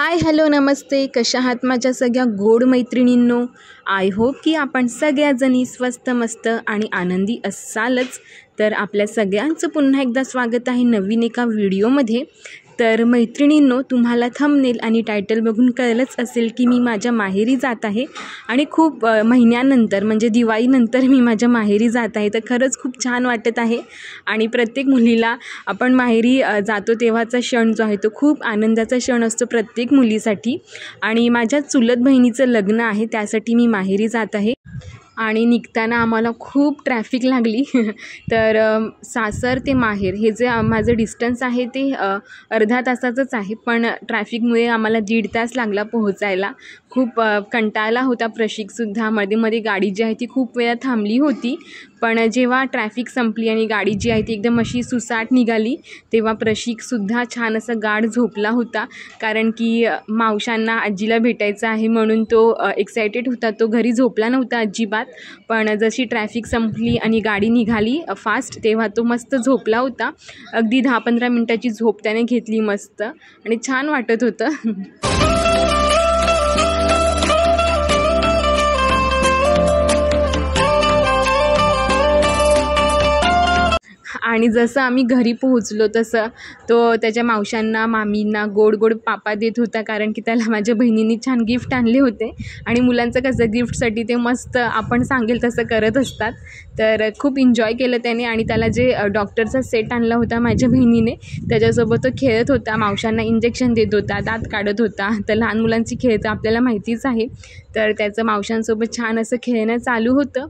Hi hello नमस्ते, कशा आहात माझ्या सगळ्या गोड मैत्रिणींनो. आय होप की आपण सगळ्याजणी स्वस्त मस्त आणि आनंदी असालच. तर आपल्या सगळ्यांचं पुन्हा एकदा स्वागत आहे नवीन एका व्हिडिओमध्ये. तर मैत्रिणींनो, तुम्हाला थंबनेल आणि टायटल बघून कळलंच असेल की मी माझ्या माहेरी जात आहे आणि खूप महिन्यानंतर म्हणजे दिवाळीनंतर मी माझ्या माहेरी जात आहे. तर खरंच खूप छान वाटत आहे आणि प्रत्येक मुलीला आपण माहेरी जातो तेव्हाचा क्षण जो आहे तो खूप आनंदाचा क्षण असतो प्रत्येक मुलीसाठी. आणि माझ्या चुलत बहिणीचं लग्न आहे, त्यासाठी मी माहेरी जात आहे आणि निघताना आम्हाला खूप ट्रॅफिक लागली. तर सासर ते माहेर हे जे माझं डिस्टन्स आहे ते अर्धा तासाचंच आहे, पण ट्रॅफिकमुळे आम्हाला 1.5 तास लागला पोहोचायला. खूप कंटाळला होता प्रशिकसुद्धा. मध्ये गाडी जी आहे ती खूप वेळा थांबली होती, पण जेव्हा ट्रॅफिक संपली आणि गाडी जी आहे ती एकदम अशी सुसाट निघाली तेव्हा प्रशिकसुद्धा छान असं गाढ झोपला होता. कारण की मावशांना आजीला भेटायचं आहे म्हणून तो एक्सायटेड होता. तो घरी झोपला नव्हता अजिबात, पण जशी ट्रॅफिक संपली आणि गाडी निघाली फास्ट तेव्हा तो मस्त झोपला होता. अगदी 10-15 मिनटाची झोप त्याने घेतली मस्त आणि छान वाटत होतं. आणि जसं आम्ही घरी पोहोचलो तसं तो त्याच्या मावशांना मामींना गोड गोड पापा देत होता, कारण की त्याला माझ्या बहिणींनी छान गिफ्ट आणले होते. आणि मुलांचं कसं गिफ्टसाठी ते मस्त आपण सांगेल तसं करत असतात. तर खूप एन्जॉय केलं त्याने आणि त्याला जे डॉक्टरचा सेट आणला होता माझ्या बहिणीने त्याच्यासोबत तो खेळत होता, मावशांना इंजेक्शन देत होता, दात काढत होता. तर लहान मुलांची खेळ तर आपल्याला माहितीच आहे. तर त्याचं मावशांसोबत छान असं खेळणं चालू होतं.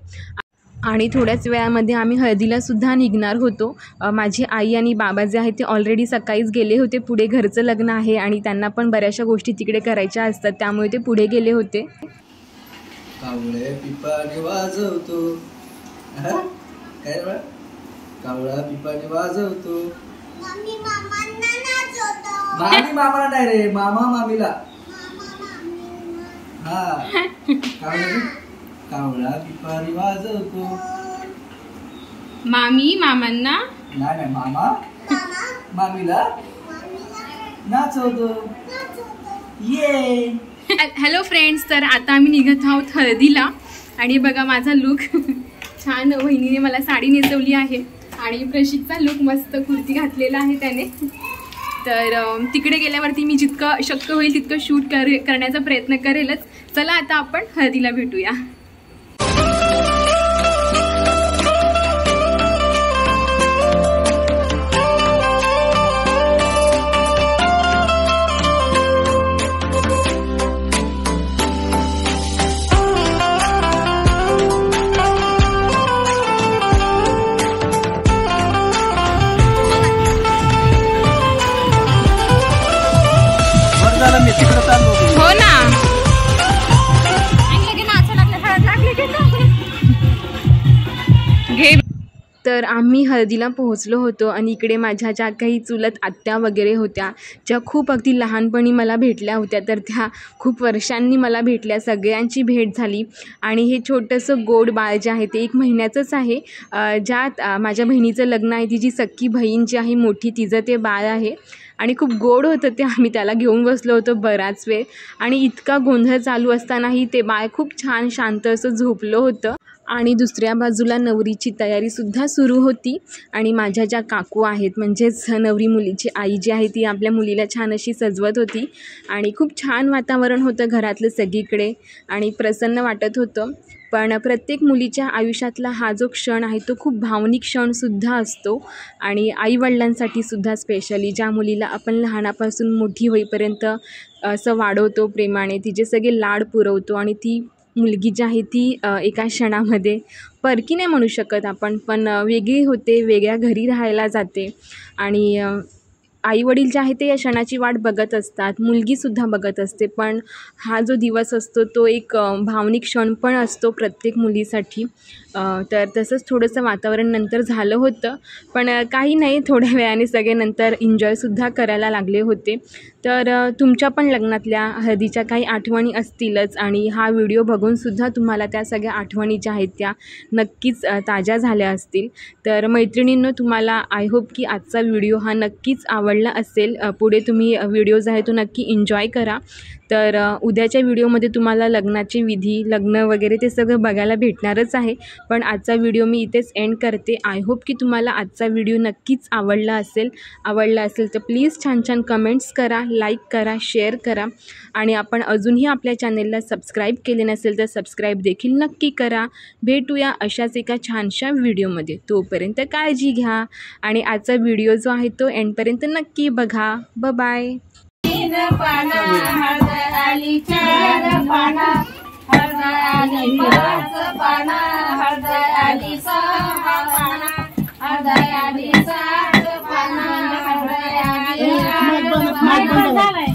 आणि थोड्याच वेळामध्ये आम्ही हळदीलासुद्धा निघणार होतो. माझी आई आणि बाबा जे आहेत ते ऑलरेडी सकाळीच गेले होते. पुढे घरचं लग्न आहे आणि त्यांना पण बऱ्याचशा गोष्टी तिकडे करायच्या असतात, त्यामुळे ते पुढे गेले होते. कावळे पिपाणी वाजवतो, कावळा पिपाणी वाजवतो. मामी मामाला नाही रे, मामा मामीला. हा कावळा पिपाणी वाजवतो. मामी मामांना नाही मामा मामीला नाचवतो. ये हॅलो फ्रेंड्स, तर आता आम्ही निघत आहोत हळदीला. आणि बघा माझा लुक छान, वहिनीने मला साडी नेसवली आहे आणि प्रशिकचा लुक मस्त कुर्ती घातलेला आहे त्याने. तर तिकडे गेल्यावरती मी जितकं शक्य होईल तितकं शूट करण्याचा प्रयत्न करेलच. चला आता आपण हळदीला भेटूया. हो ना. घे. तर आम्ही हळदीला पोहोचलो होतो आणि इकडे माझ्या ज्या काही चुलत आत्या वगैरे होत्या, ज्या खूप अगदी लहानपणी मला भेटल्या होत्या, तर त्या खूप वर्षांनी मला भेटल्या. सगळ्यांची भेट झाली. आणि हे छोटंसं गोड बाळ जे आहे ते 1 महिन्याचंच आहे. ज्यात माझ्या बहिणीचं लग्न आहे, तिची सख्खी बहीण जी आहे मोठी, तिचं ते बाळ आहे आणि खूप गोड होतं ते. आम्ही त्याला घेऊन बसलो होतो बराच वेळ आणि इतका गोंधळ चालू असतानाही ते बाळ खूप छान शांत असं झोपलं होतं. आणि दुसऱ्या बाजूला नवरीची तयारीसुद्धा सुरू होती. आणि माझ्या ज्या काकू आहेत, म्हणजेच नवरी मुलीची आई जी आहे, ती आपल्या मुलीला छान अशी सजवत होती. आणि खूप छान वातावरण होतं घरातलं सगळीकडे आणि प्रसन्न वाटत होतं. पण प्रत्येक मुलीच्या आयुष्यातला हा जो क्षण आहे तो खूप भावनिक क्षणसुद्धा असतो. आणि आईवडिलांसाठी सुद्धा स्पेशली, ज्या मुलीला आपण लहानापासून मोठी होईपर्यंत असं वाढवतो प्रेमाने, तिचे सगळे लाड पुरवतो आणि ती मुलगी जी आहे ती एका क्षणामध्ये परकी नाही म्हणू शकत आपण, पण वेगळी होते, वेगळ्या घरी राहायला जाते. आणि आईवडील जे आहे ते या क्षणाची वाट बघत असतात, मुलगीसुद्धा बघत असते. पण हा जो दिवस असतो तो एक भावनिक क्षण पण असतो प्रत्येक मुलीसाठी. तर तसंच थोडंसं वातावरण नंतर झालं होतं, पण काही नाही, थोड्या वेळाने सगळे नंतर एन्जॉयसुद्धा करायला लागले होते. तर तुमच्या पण लग्नातल्या हळदीच्या काही आठवणी असतीलच आणि हा व्हिडिओ बघूनसुद्धा तुम्हाला त्या सगळ्या आठवणी ज्या आहेत त्या नक्कीच ताज्या झाल्या असतील. तर मैत्रिणींनो, तुम्हाला आय होप की आजचा व्हिडिओ हा नक्कीच आवडला असेल. पुढे तुम्ही व्हिडिओ जो आहे तो नक्की एन्जॉय करा. तर उद्याच्या व्हिडिओमध्ये तुम्हाला लग्नाचे विधी, लग्न वगैरे ते सगळं बघायला भेटणारच आहे. पण आजचा व्हिडिओ मी इथेच एंड करते. आय होप की तुम्हाला आजचा व्हिडिओ नक्कीच आवडला असेल तर प्लीज छान छान कमेंट्स करा, लाईक करा, शेअर करा आणि आपण अजूनही आपल्या चॅनेलला सबस्क्राईब केले नसेल तर सबस्क्राईब देखील नक्की करा. भेटूया अशाच एका छानशा व्हिडिओमध्ये. तोपर्यंत काळजी घ्या आणि आजचा व्हिडिओ जो आहे तो एंडपर्यंत नक्की बघा. बाय. पाना हळद आली चार पाना, हळद आली पाच पाना, हळद आली सहा पाना, हळद आली सात पाना, हळद आली आठ पाना.